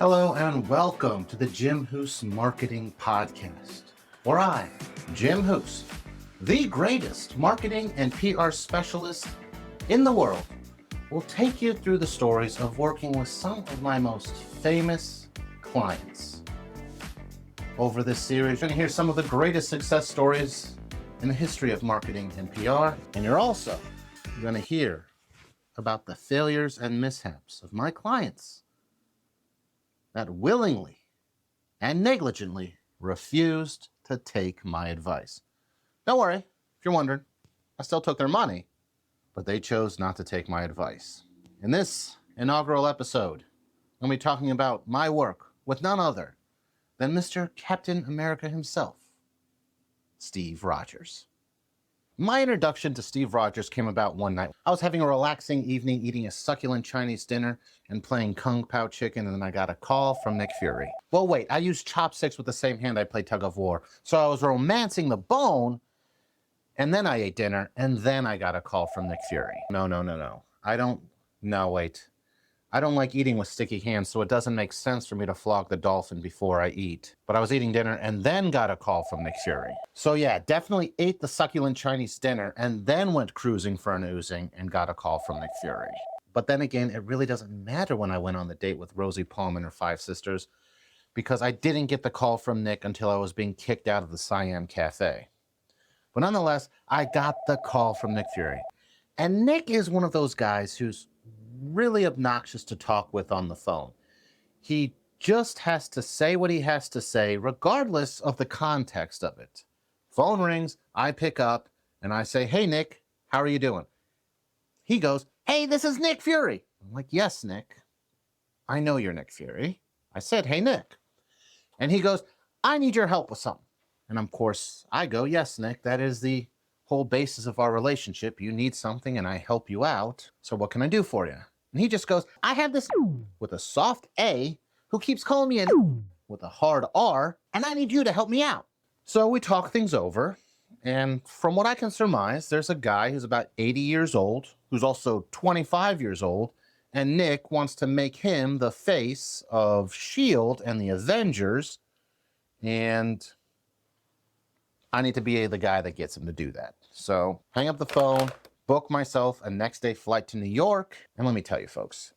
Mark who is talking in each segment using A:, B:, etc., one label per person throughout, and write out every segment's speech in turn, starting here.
A: Hello and welcome to the Jim Huss Marketing Podcast, where I, Jim Huss, the greatest marketing and PR specialist in the world, will take you through the stories of working with some of my most famous clients. Over this series, you're going to hear some of the greatest success stories in the history of marketing and PR, and you're also going to hear about the failures and mishaps of my clients that willingly and negligently refused to take my advice. Don't worry, if you're wondering, I still took their money, but they chose not to take my advice. In this inaugural episode, I'm going to be talking about my work with none other than Mr. Captain America himself, Steve Rogers. My introduction to Steve Rogers came about one night. I was having a relaxing evening eating a succulent Chinese dinner and playing Kung Pao chicken, and then I got a call from Nick Fury. Well, wait, I used chopsticks with the same hand I played tug of war. So I was romancing the bone, and then I ate dinner, and then I got a call from Nick Fury. No. I don't like eating with sticky hands, so it doesn't make sense for me to flog the dolphin before I eat. But I was eating dinner and then got a call from Nick Fury. So yeah, definitely ate the succulent Chinese dinner and then went cruising for an oozing and got a call from Nick Fury. But then again, it really doesn't matter when I went on the date with Rosie Palm and her 5 sisters, because I didn't get the call from Nick until I was being kicked out of the Siam Cafe. But nonetheless, I got the call from Nick Fury. And Nick is one of those guys who's really obnoxious to talk with on the phone. He just has to say what he has to say, regardless of the context of it. Phone rings, I pick up, and I say, "Hey, Nick, how are you doing?" He goes, "Hey, this is Nick Fury." I'm like, "Yes, Nick. I know you're Nick Fury." I said, "Hey, Nick." And he goes, "I need your help with something." And of course, I go, "Yes, Nick, that is the whole basis of our relationship. You need something and I help you out. So what can I do for you?" And he just goes, "I have this with a soft A who keeps calling me with a hard R, and I need you to help me out." So we talk things over, and from what I can surmise, there's a guy who's about 80 years old, who's also 25 years old, and Nick wants to make him the face of S.H.I.E.L.D. and the Avengers, and I need to be the guy that gets him to do that. So hang up the phone, book myself a next day flight to New York. And let me tell you, folks,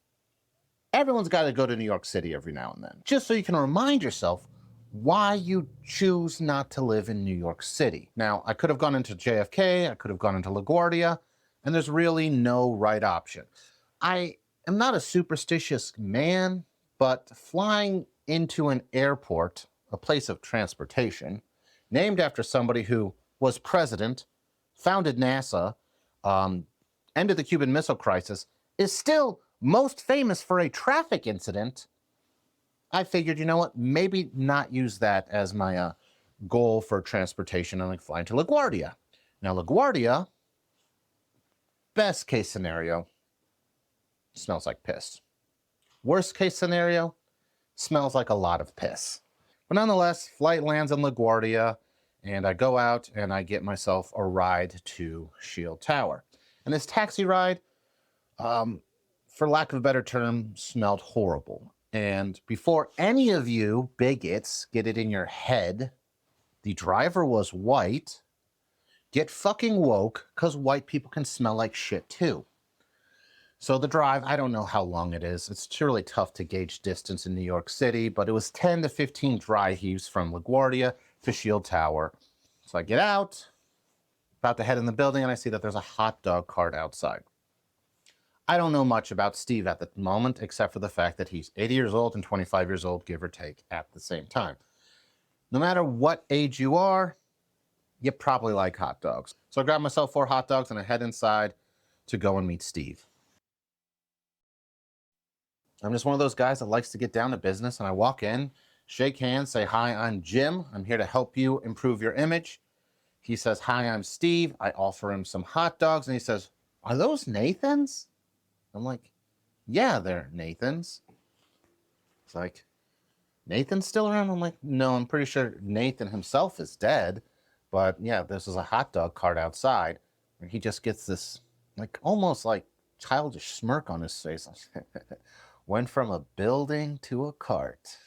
A: everyone's got to go to New York City every now and then, just so you can remind yourself why you choose not to live in New York City. Now, I could have gone into JFK, I could have gone into LaGuardia, and there's really no right option. I am not a superstitious man, but flying into an airport, a place of transportation, named after somebody who was president, founded NASA, ended the Cuban Missile Crisis, is still most famous for a traffic incident. I figured, you know what, maybe not use that as my goal for transportation and like flying to LaGuardia. Now, LaGuardia, best case scenario, smells like piss. Worst case scenario, smells like a lot of piss. But nonetheless, flight lands in LaGuardia, and I go out and I get myself a ride to S.H.I.E.L.D. Tower. And this taxi ride, for lack of a better term, smelled horrible. And before any of you bigots get it in your head, the driver was white. Get fucking woke, because white people can smell like shit too. So the drive, I don't know how long it is. It's really tough to gauge distance in New York City, but it was 10 to 15 dry heaves from LaGuardia to S.H.I.E.L.D. Tower. So I get out, about to head in the building, and I see that there's a hot dog cart outside. I don't know much about Steve at the moment, except for the fact that he's 80 years old and 25 years old, give or take, at the same time. No matter what age you are, you probably like hot dogs. So I grab myself 4 hot dogs and I head inside to go and meet Steve. I'm just one of those guys that likes to get down to business, and I walk in, shake hands, say, "Hi, I'm Jim. I'm here to help you improve your image." He says, "Hi, I'm Steve." I offer him some hot dogs, and he says, "Are those Nathan's?" I'm like, "Yeah, they're Nathan's." It's like, "Nathan's still around?" I'm like, "No, I'm pretty sure Nathan himself is dead. But yeah, this is a hot dog cart outside." And he just gets this, like, almost like childish smirk on his face. Went from a building to a cart.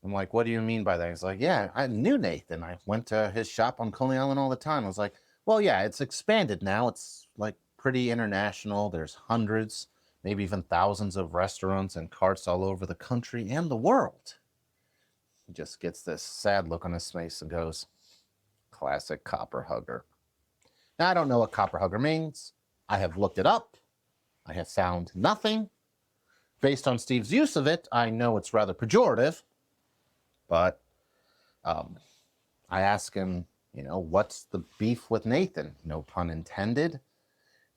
A: I'm like, what do you mean by that? He's like, yeah, I knew Nathan. I went to his shop on Coney Island all the time. I was like, well, yeah, it's expanded now. It's like pretty international. There's hundreds, maybe even thousands of restaurants and carts all over the country and the world. He just gets this sad look on his face and goes, classic copper hugger. Now, I don't know what copper hugger means. I have looked it up. I have found nothing. Based on Steve's use of it, I know it's rather pejorative. But I ask him, what's the beef with Nathan? No pun intended.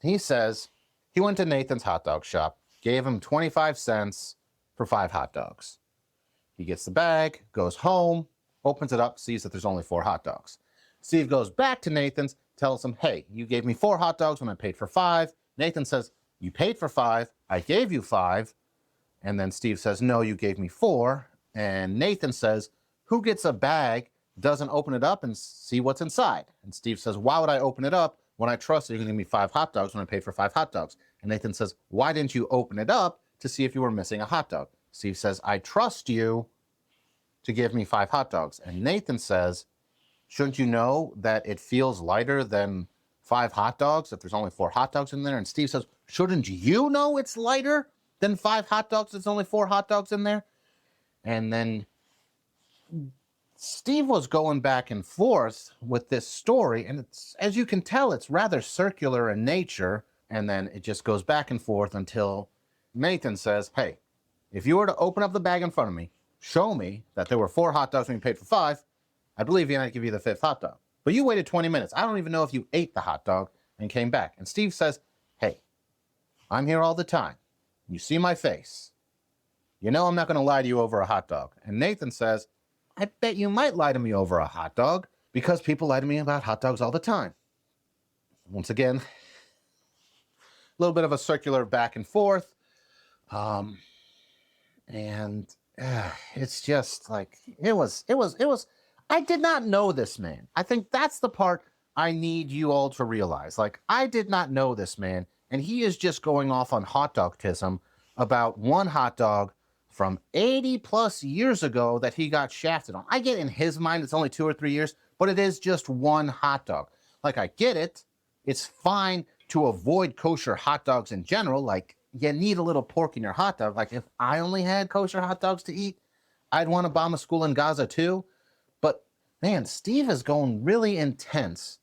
A: He says he went to Nathan's hot dog shop, gave him 25 cents for 5 hot dogs. He gets the bag, goes home, opens it up, sees that there's only 4 hot dogs. Steve goes back to Nathan's, tells him, hey, you gave me 4 hot dogs when I paid for 5. Nathan says, you paid for 5, I gave you 5. And then Steve says, no, you gave me 4. And Nathan says, who gets a bag, doesn't open it up and see what's inside? And Steve says, why would I open it up when I trust that you're going to give me 5 hot dogs when I paid for 5 hot dogs? And Nathan says, why didn't you open it up to see if you were missing a hot dog? Steve says, I trust you to give me 5 hot dogs. And Nathan says, shouldn't you know that it feels lighter than 5 hot dogs if there's only 4 hot dogs in there? And Steve says, shouldn't you know it's lighter than 5 hot dogs if there's only 4 hot dogs in there? And then Steve was going back and forth with this story, and it's, as you can tell, it's rather circular in nature, and then it just goes back and forth until Nathan says, hey, if you were to open up the bag in front of me, show me that there were 4 hot dogs when you paid for 5, I believe you and I'd give you the 5th hot dog. But you waited 20 minutes. I don't even know if you ate the hot dog and came back. And Steve says, hey, I'm here all the time. You see my face. You know I'm not going to lie to you over a hot dog. And Nathan says, I bet you might lie to me over a hot dog because people lie to me about hot dogs all the time. Once again, a little bit of a circular back and forth. It's just like, it was, I did not know this man. I think that's the part I need you all to realize. Like, I did not know this man, and he is just going off on hot dogtism about one hot dog from 80 plus years ago that he got shafted on. I get in his mind it's only 2 or 3 years, but it is just one hot dog. Like, I get it. It's fine to avoid kosher hot dogs in general. Like, you need a little pork in your hot dog. Like, if I only had kosher hot dogs to eat, I'd want to bomb a school in Gaza too. But man, Steve is going really intense,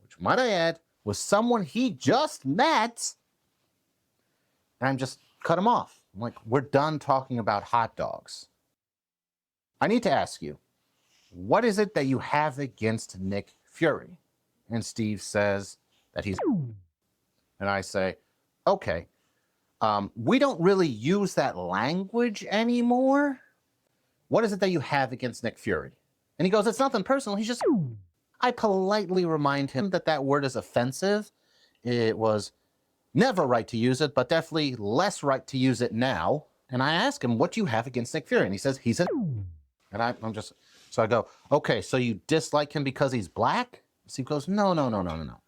A: which might I add, was someone he just met. And I'm just cut him off. I'm like, we're done talking about hot dogs. I need to ask you, what is it that you have against Nick Fury? And Steve says that he's... And I say, okay, we don't really use that language anymore. What is it that you have against Nick Fury? And he goes, it's nothing personal. He's just... I politely remind him that that word is offensive. It was never right to use it, but definitely less right to use it now. And I ask him, what do you have against Nick Fury? And he says, he's a... And I'm just... So I go, okay, so you dislike him because he's black? Steve goes, no.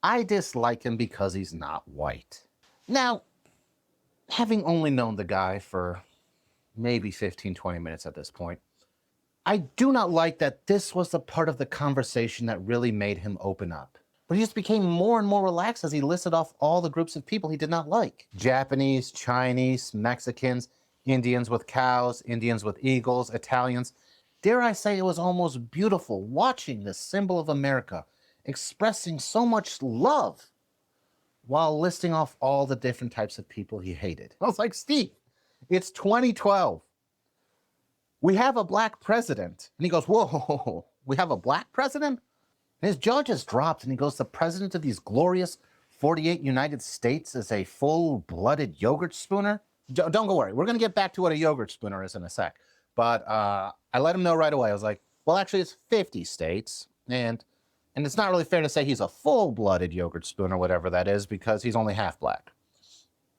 A: I dislike him because he's not white. Now, having only known the guy for maybe 15, 20 minutes at this point, I do not like that this was the part of the conversation that really made him open up. But he just became more and more relaxed as he listed off all the groups of people he did not like. Japanese, Chinese, Mexicans, Indians with cows, Indians with eagles, Italians. Dare I say it was almost beautiful watching this symbol of America expressing so much love while listing off all the different types of people he hated. I was like, Steve, it's 2012. We have a black president. And he goes, whoa, we have a black president? And his jaw just dropped, and he goes, the president of these glorious 48 United States is a full-blooded yogurt spooner? Don't go worry. We're going to get back to what a yogurt spooner is in a sec. But I let him know right away. I was like, well, actually, it's 50 states, and it's not really fair to say he's a full-blooded yogurt spooner, whatever that is, because he's only half black.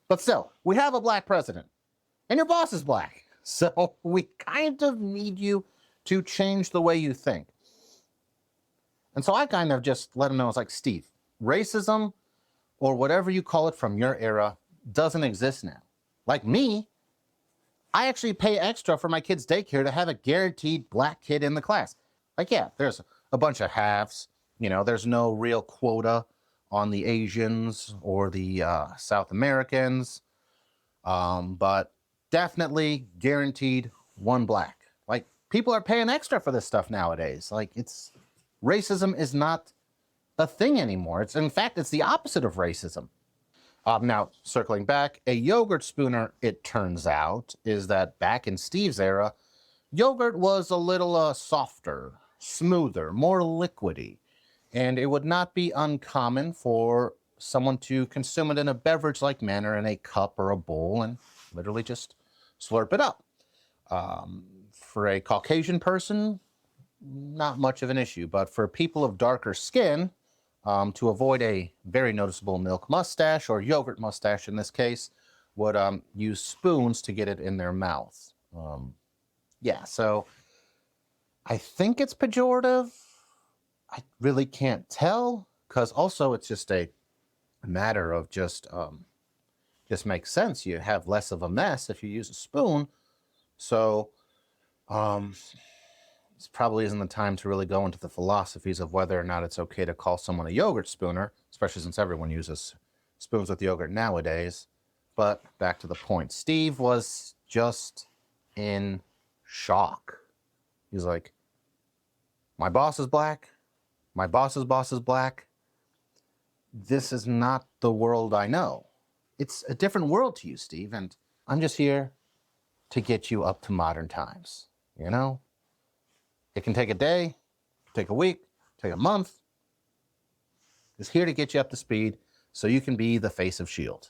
A: But still, we have a black president, and your boss is black. So we kind of need you to change the way you think. And so I kind of just let him know, I was like, Steve, racism, or whatever you call it from your era, doesn't exist now. Like me, I actually pay extra for my kid's daycare to have a guaranteed black kid in the class. Like, yeah, there's a bunch of halves. You know, there's no real quota on the Asians or the South Americans, but definitely guaranteed one black. Like, people are paying extra for this stuff nowadays. Like, racism is not a thing anymore. In fact, it's the opposite of racism. Now, circling back, a yogurt spooner, it turns out, is that back in Steve's era, yogurt was a little softer, smoother, more liquidy, and it would not be uncommon for someone to consume it in a beverage-like manner in a cup or a bowl and literally just slurp it up. For a Caucasian person, not much of an issue, but for people of darker skin, to avoid a very noticeable milk mustache, or yogurt mustache in this case, would use spoons to get it in their mouth. Yeah, so I think it's pejorative. I really can't tell, because also it's just a matter of just makes sense. You have less of a mess if you use a spoon. So this probably isn't the time to really go into the philosophies of whether or not it's okay to call someone a yogurt spooner, especially since everyone uses spoons with yogurt nowadays. But back to the point. Steve was just in shock. He's like, my boss is black. My boss's boss is black. This is not the world I know. It's a different world to you, Steve, and I'm just here to get you up to modern times, you know? It can take a day, take a week, take a month. It's here to get you up to speed so you can be the face of S.H.I.E.L.D.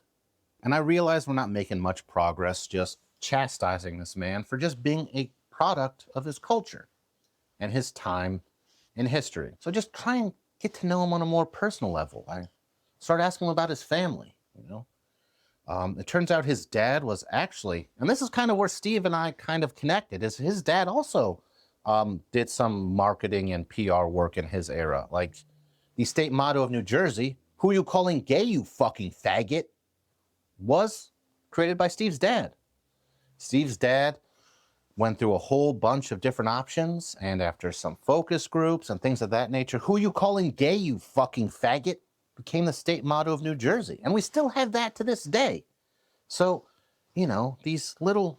A: And I realize we're not making much progress just chastising this man for just being a product of his culture and his time in history. So just try and get to know him on a more personal level. I start asking him about his family, you know? It turns out his dad was actually, and this is kind of where Steve and I kind of connected, is his dad also did some marketing and PR work in his era. Like the state motto of New Jersey, "Who you calling gay, you fucking faggot," was created by Steve's dad. Steve's dad went through a whole bunch of different options, and after some focus groups and things of that nature, "Who you calling gay, you fucking faggot," became the state motto of New Jersey. And we still have that to this day. So, you know, these little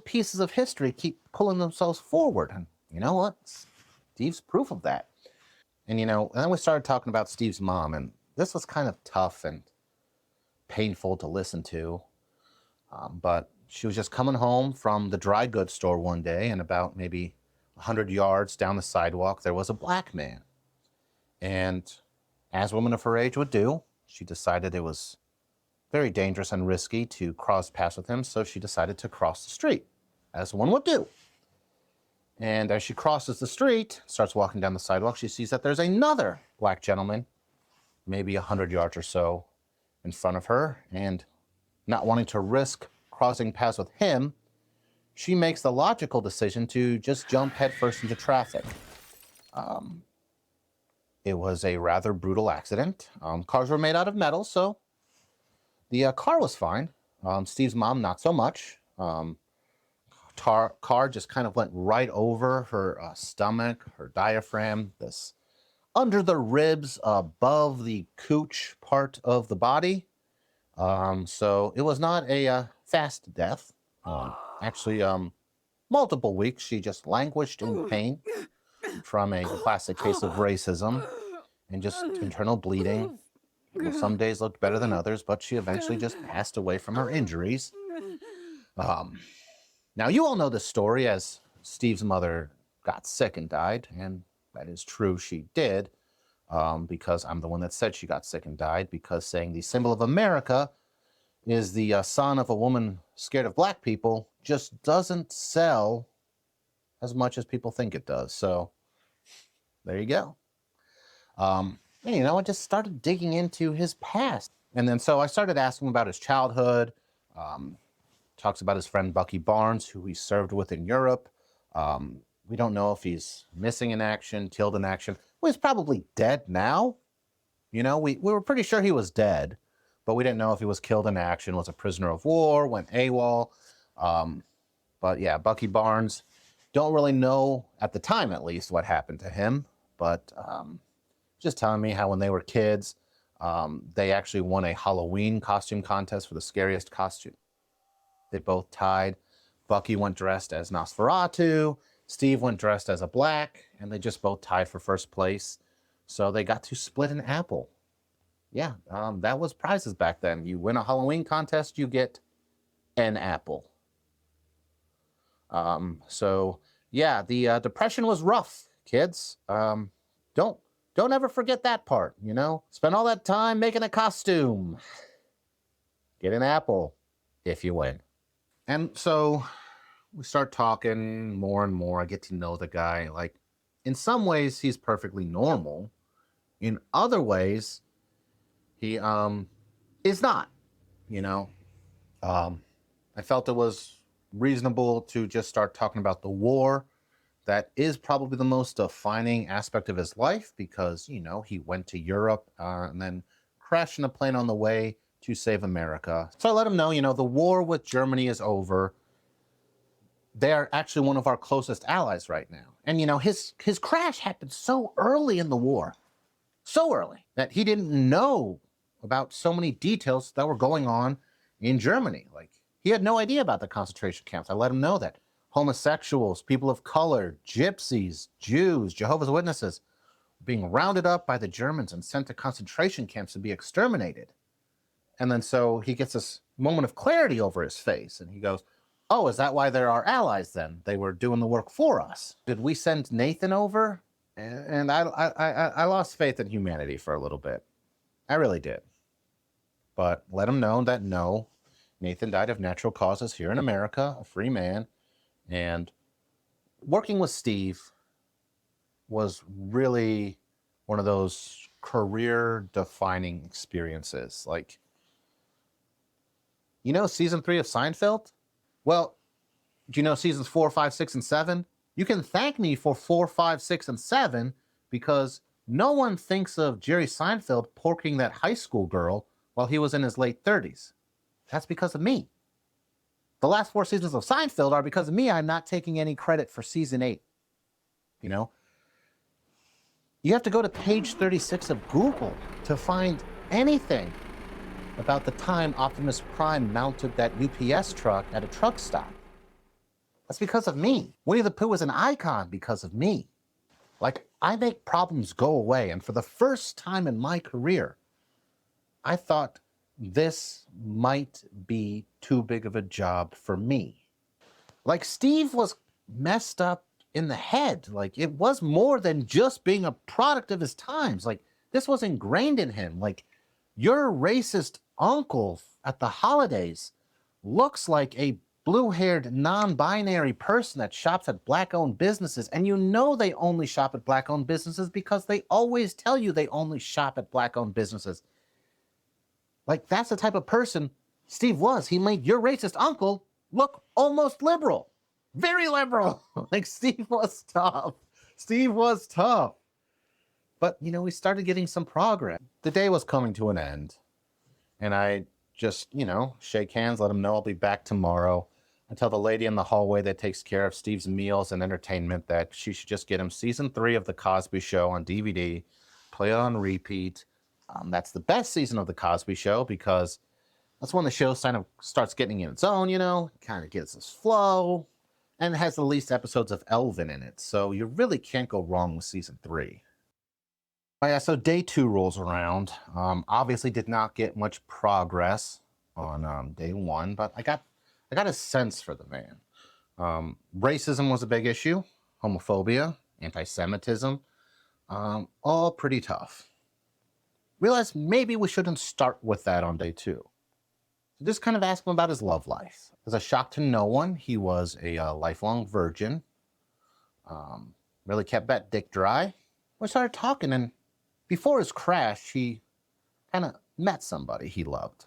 A: pieces of history keep pulling themselves forward. And you know what? Steve's proof of that. And, you know, and then we started talking about Steve's mom, and this was kind of tough and painful to listen to. But she was just coming home from the dry goods store one day, and about maybe 100 yards down the sidewalk, there was a black man. And as women of her age would do, she decided it was very dangerous and risky to cross paths with him, so she decided to cross the street, as one would do. And as she crosses the street, starts walking down the sidewalk, she sees that there's another black gentleman, maybe 100 yards or so in front of her, and not wanting to risk crossing paths with him, she makes the logical decision to just jump headfirst into traffic. It was a rather brutal accident. Cars were made out of metal, so the car was fine. Steve's mom, not so much. Car just kind of went right over her stomach, her diaphragm, this under the ribs, above the cooch part of the body. So it was not a fast death. Actually, multiple weeks she just languished in pain from a classic case of racism and just internal bleeding. Some days looked better than others, but she eventually just passed away from her injuries. Now, you all know this story, as Steve's mother got sick and died, and that is true, she did, because I'm the one that said she got sick and died, because saying the symbol of America is the son of a woman scared of black people just doesn't sell as much as people think it does. So there you go. And, you know, I just started digging into his past. And then so I started asking him about his childhood. Talks about his friend Bucky Barnes, who he served with in Europe. We don't know if he's missing in action, killed in action. Well, he's probably dead now. You know, we were pretty sure he was dead. but we didn't know if he was killed in action, was a prisoner of war, went AWOL. But yeah, Bucky Barnes, don't really know at the time, at least, what happened to him. But just telling me how when they were kids, they actually won a Halloween costume contest for the scariest costume. They both tied. Bucky went dressed as Nosferatu. Steve went dressed as a black, and they just both tied for first place. So they got to split an apple. Yeah, that was prizes back then. You win a Halloween contest, you get an apple. So yeah, the depression was rough, kids. Don't ever forget that part, you know? Spend all that time making a costume. Get an apple if you win. And so we start talking more and more. I get to know the guy. Like, in some ways, he's perfectly normal. In other ways, he is not, you know. I felt it was reasonable to just start talking about the war. That is probably the most defining aspect of his life because, you know, he went to Europe and then crashed in a plane on the way to save America. So I let him know, you know, the war with Germany is over. They are actually one of our closest allies right now. And, you know, his crash happened so early in the war, so early, that he didn't know about so many details that were going on in Germany. Like, he had no idea about the concentration camps. I let him know that homosexuals, people of color, gypsies, Jews, Jehovah's Witnesses, being rounded up by the Germans and sent to concentration camps to be exterminated. And then so he gets this moment of clarity over his face, and he goes, oh, is that why they're our allies then? They were doing the work for us. Did we send Nathan over? And I lost faith in humanity for a little bit. I really did. But let him know that no, Nathan died of natural causes here in America, a free man. And working with Steve was really one of those career-defining experiences. Like, you know, season 3 of Seinfeld? Well, do you know seasons 4, 5, 6, and 7? You can thank me for 4, 5, 6, and 7 because no one thinks of Jerry Seinfeld porking that high school girl while he was in his late 30s. That's because of me. The last 4 seasons of Seinfeld are because of me. I'm not taking any credit for season 8. You know? You have to go to page 36 of Google to find anything about the time Optimus Prime mounted that UPS truck at a truck stop. That's because of me. Winnie the Pooh is an icon because of me. Like, I make problems go away, and for the first time in my career, I thought this might be too big of a job for me. Like, Steve was messed up in the head. Like, it was more than just being a product of his times. Like, this was ingrained in him. Like, your racist uncle at the holidays looks like a blue-haired, non-binary person that shops at black-owned businesses, and you know they only shop at black-owned businesses because they always tell you they only shop at black-owned businesses. Like, that's the type of person Steve was. He made your racist uncle look almost liberal. Very liberal. Like, Steve was tough. Steve was tough. But, you know, we started getting some progress. The day was coming to an end. And I just, you know, shake hands, let him know I'll be back tomorrow. I tell the lady in the hallway that takes care of Steve's meals and entertainment that she should just get him season 3 of The Cosby Show on DVD, play it on repeat. That's the best season of The Cosby Show because that's when the show kind of starts getting in its own, you know, kind of gets its flow, and it has the least episodes of Elvin in it. So you really can't go wrong with season 3. Oh yeah, so day 2 rolls around. Obviously did not get much progress on day 1, but I got a sense for the man. Racism was a big issue, homophobia, anti-Semitism, all pretty tough. Realized maybe we shouldn't start with that on day 2. So just kind of ask him about his love life. As a shock to no one, he was a lifelong virgin. Really kept that dick dry. We started talking, and before his crash, he kind of met somebody he loved,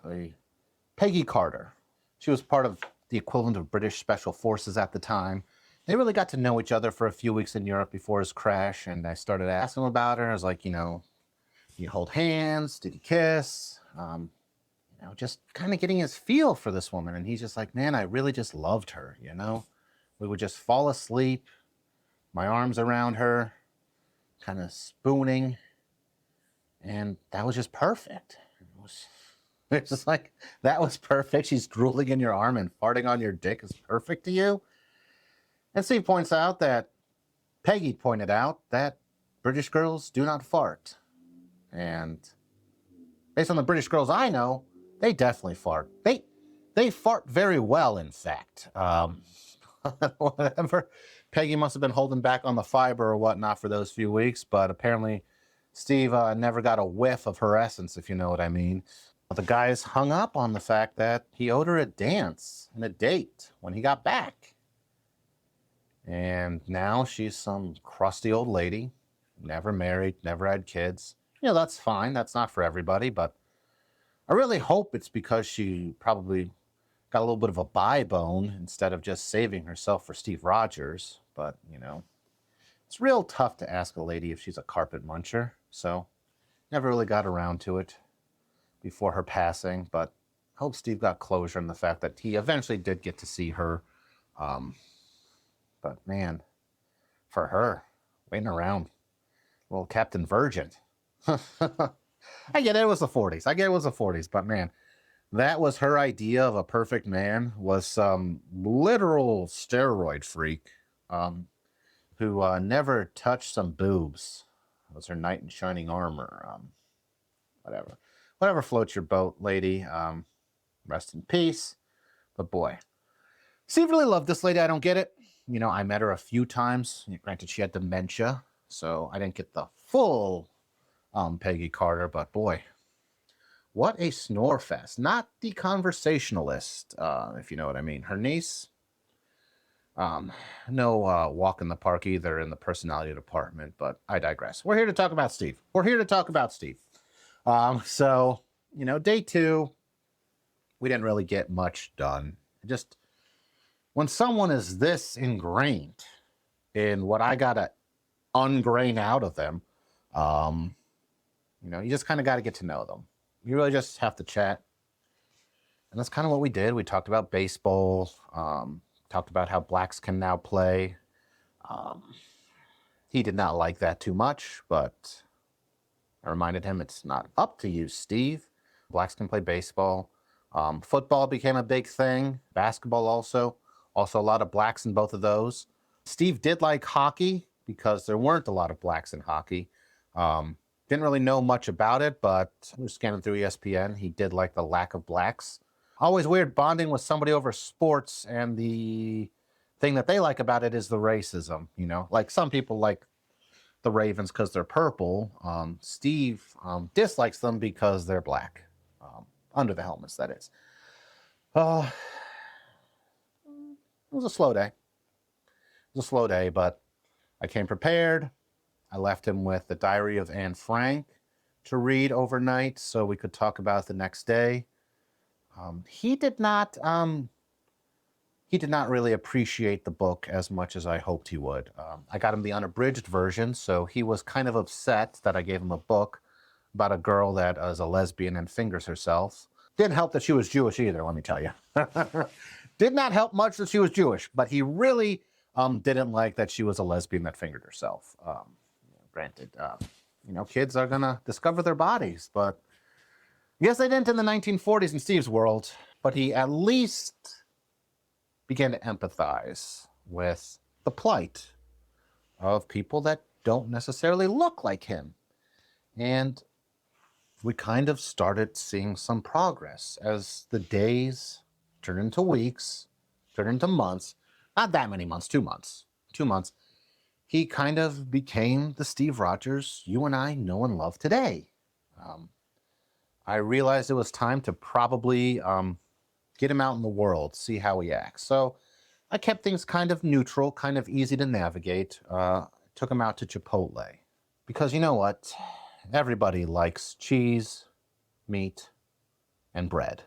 A: Peggy Carter. She was part of the equivalent of British Special Forces at the time. They really got to know each other for a few weeks in Europe before his crash, and I started asking him about her. I was like, you know, did you hold hands? Did you kiss? just kind of getting his feel for this woman. And he's just like, man, I really just loved her, We would just fall asleep, my arms around her, kind of spooning. And that was just perfect. It's just like, that was perfect. She's drooling in your arm and farting on your dick is perfect to you. And Steve points out that Peggy pointed out that British girls do not fart. And based on the British girls I know, they definitely fart. They fart very well, in fact. Whatever. Peggy must have been holding back on the fiber or whatnot for those few weeks, but apparently Steve never got a whiff of her essence, if you know what I mean. The guys hung up on the fact that he owed her a dance and a date when he got back. And now she's some crusty old lady, never married, never had kids. That's fine. That's not for everybody, but I really hope it's because she probably got a little bit of a buy bone instead of just saving herself for Steve Rogers. But, it's real tough to ask a lady if she's a carpet muncher. So never really got around to it before her passing. But I hope Steve got closure on the fact that he eventually did get to see her. But man, for her, waiting around, little Captain Virgin. I get it was the 40s. But man, that was her idea of a perfect man, was some literal steroid freak who never touched some boobs. It was her knight in shining armor. Whatever floats your boat, lady. Rest in peace. But boy, Steve really loved this lady. I don't get it. I met her a few times. Granted, she had dementia, so I didn't get the full Peggy Carter, but boy, what a snore fest. Not the conversationalist, if you know what I mean. Her niece, no walk in the park either in the personality department, but I digress. We're here to talk about Steve. So, day 2, we didn't really get much done. Just when someone is this ingrained in what I gotta ungrain out of them, you just kind of got to get to know them. You really just have to chat. And that's kind of what we did. We talked about baseball, talked about how blacks can now play. He did not like that too much, but I reminded him it's not up to you, Steve. Blacks can play baseball. Football became a big thing. Basketball also. Also a lot of blacks in both of those. Steve did like hockey because there weren't a lot of blacks in hockey. Didn't really know much about it, but we're scanning through ESPN. He did like the lack of blacks. Always weird bonding with somebody over sports, and the thing that they like about it is the racism, Like some people like the Ravens because they're purple. Steve dislikes them because they're black. Under the helmets, that is. It was a slow day. But I came prepared. I left him with the Diary of Anne Frank to read overnight so we could talk about it the next day. He did not really appreciate the book as much as I hoped he would. I got him the unabridged version, so he was kind of upset that I gave him a book about a girl that is a lesbian and fingers herself. Didn't help that she was Jewish either, let me tell you. Did not help much that she was Jewish, but he really didn't like that she was a lesbian that fingered herself. Granted, kids are gonna discover their bodies, but yes, they didn't in the 1940s in Steve's world, but he at least began to empathize with the plight of people that don't necessarily look like him. And we kind of started seeing some progress as the days turned into weeks, turned into months. Not that many months, 2 months. 2 months. He kind of became the Steve Rogers you and I know and love today. I realized it was time to probably get him out in the world, see how he acts. So I kept things kind of neutral, kind of easy to navigate. Took him out to Chipotle. Because you know what? Everybody likes cheese, meat, and bread.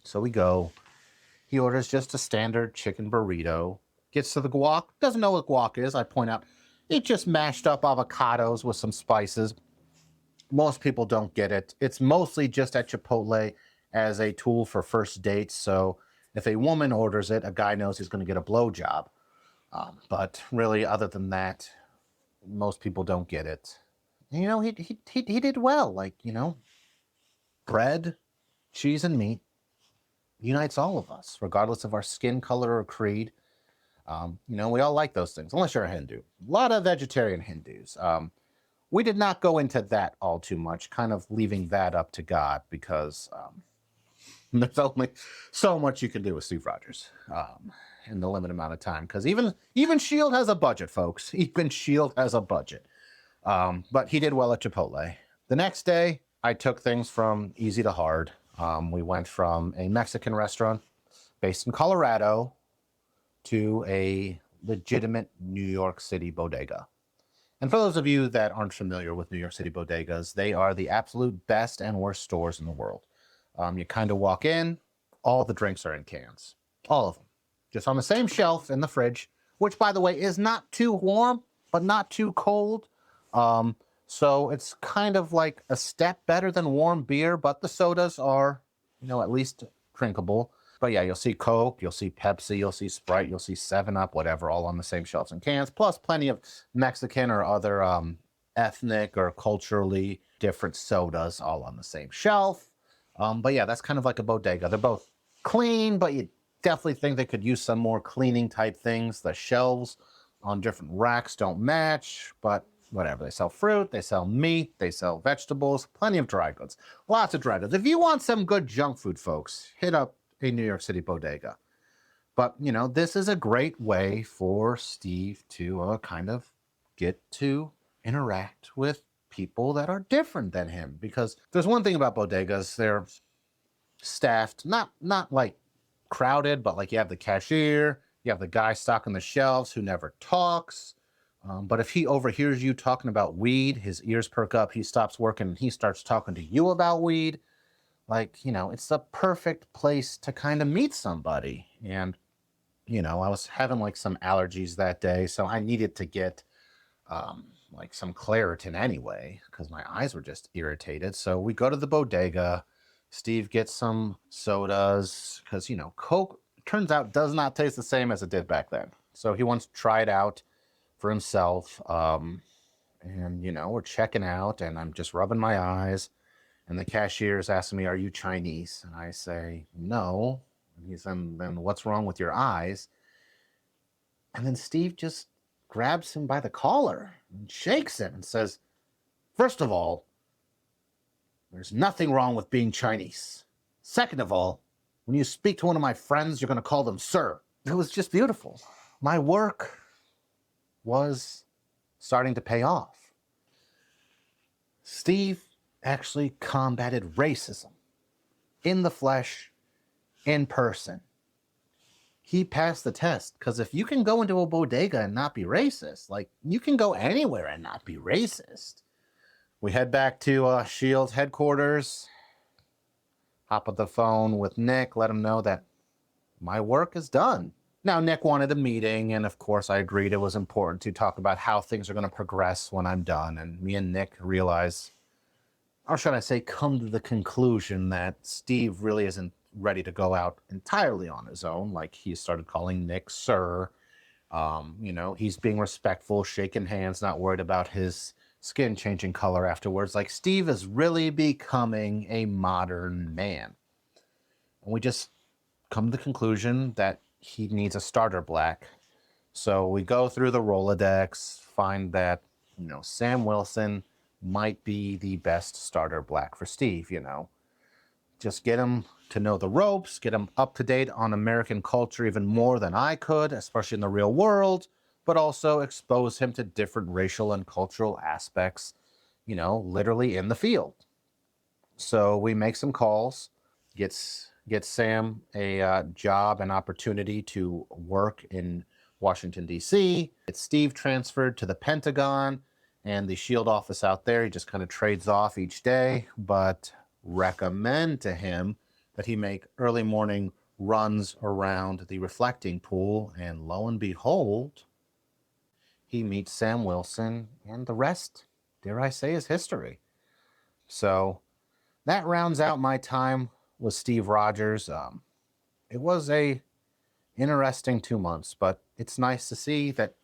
A: So we go. He orders just a standard chicken burrito. Gets to the guac. Doesn't know what guac is. I point out, it's just mashed up avocados with some spices. Most people don't get it. It's mostly just at Chipotle as a tool for first dates. So if a woman orders it, a guy knows he's going to get a blowjob. But really, other than that, most people don't get it. You know, he did well. Like, you know, bread, cheese, and meat unites all of us, regardless of our skin color or creed. You know, we all like those things, unless you're a Hindu. A lot of vegetarian Hindus. We did not go into that all too much, kind of leaving that up to God, because there's only so much you can do with Steve Rogers in the limited amount of time. Because even S.H.I.E.L.D. has a budget, folks. Even S.H.I.E.L.D. has a budget. But he did well at Chipotle. The next day, I took things from easy to hard. We went from a Mexican restaurant based in Colorado to a legitimate New York City bodega. And for those of you that aren't familiar with New York City bodegas, they are the absolute best and worst stores in the world. You kind of walk in, all the drinks are in cans. All of them. Just on the same shelf in the fridge, which, by the way, is not too warm, but not too cold. So it's kind of like a step better than warm beer, but the sodas are, you know, at least drinkable. But yeah, you'll see Coke, you'll see Pepsi, you'll see Sprite, you'll see 7-Up, whatever, all on the same shelves and cans, plus plenty of Mexican or other ethnic or culturally different sodas all on the same shelf. But yeah, that's kind of like a bodega. They're both clean, but you definitely think they could use some more cleaning type things. The shelves on different racks don't match, but whatever. They sell fruit, they sell meat, they sell vegetables, plenty of dry goods. Lots of dry goods. If you want some good junk food, folks, hit up a New York City bodega. But, you know, this is a great way for Steve to kind of get to interact with people that are different than him. Because there's one thing about bodegas, they're staffed, not like crowded, but like you have the cashier, you have the guy stocking the shelves who never talks. But if he overhears you talking about weed, his ears perk up, he stops working, and he starts talking to you about weed. Like, you know, it's the perfect place to kind of meet somebody. And, you know, I was having like some allergies that day, so I needed to get like some Claritin anyway, because my eyes were just irritated. So we go to the bodega. Steve gets some sodas, because, you know, Coke, turns out, does not taste the same as it did back then. So he wants to try it out for himself. And, you know, we're checking out, and I'm just rubbing my eyes. And the cashier is asking me, "Are you Chinese?" And I say, "No." And he said, "Then what's wrong with your eyes?" And then Steve just grabs him by the collar and shakes him and says, "First of all, there's nothing wrong with being Chinese. Second of all, when you speak to one of my friends, you're going to call them sir." It was just beautiful. My work was starting to pay off. Steve actually combated racism in the flesh, in person. He passed the test, because if you can go into a bodega and not be racist, like, you can go anywhere and not be racist. We head back to S.H.I.E.L.D. headquarters, hop on the phone with Nick, let him know that my work is done. Now, Nick wanted a meeting, and of course I agreed it was important to talk about how things are going to progress when I'm done. And me and Nick realize, or should I say, come to the conclusion that Steve really isn't ready to go out entirely on his own. Like, he started calling Nick sir. You know, he's being respectful, shaking hands, not worried about his skin changing color afterwards. Like, Steve is really becoming a modern man. And we just come to the conclusion that he needs a starter black. So we go through the Rolodex, find that, you know, Sam Wilson might be the best starter black for Steve, you know. Just get him to know the ropes, get him up to date on American culture even more than I could, especially in the real world, but also expose him to different racial and cultural aspects, you know, literally in the field. So we make some calls, get Sam a job and opportunity to work in Washington, D.C., get Steve transferred to the Pentagon and the S.H.I.E.L.D. office out there. He just kind of trades off each day, but recommend to him that he make early morning runs around the reflecting pool, and lo and behold, he meets Sam Wilson, and the rest, dare I say, is history. So that rounds out my time with Steve Rogers. It was a interesting 2 months, but it's nice to see that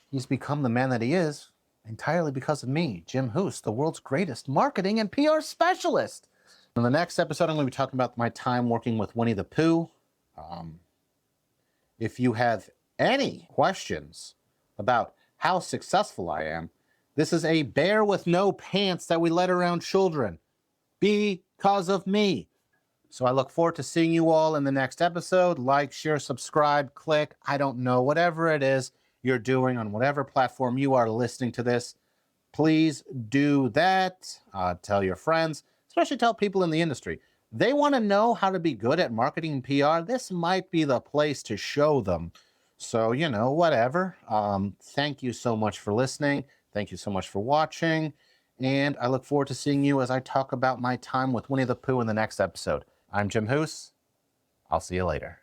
A: he's become the man that he is entirely because of me, Jim Huss, the world's greatest marketing and PR specialist. In the next episode, I'm going to be talking about my time working with Winnie the Pooh. If you have any questions about how successful I am, this is a bear with no pants that we let around children because of me. So I look forward to seeing you all in the next episode. Like, share, subscribe, click, I don't know, whatever it is you're doing on whatever platform you are listening to this. Please do that. Tell your friends, especially tell people in the industry. They want to know how to be good at marketing and PR. This might be the place to show them. So, whatever. Thank you so much for listening. Thank you so much for watching. And I look forward to seeing you as I talk about my time with Winnie the Pooh in the next episode. I'm Jim Huss. I'll see you later.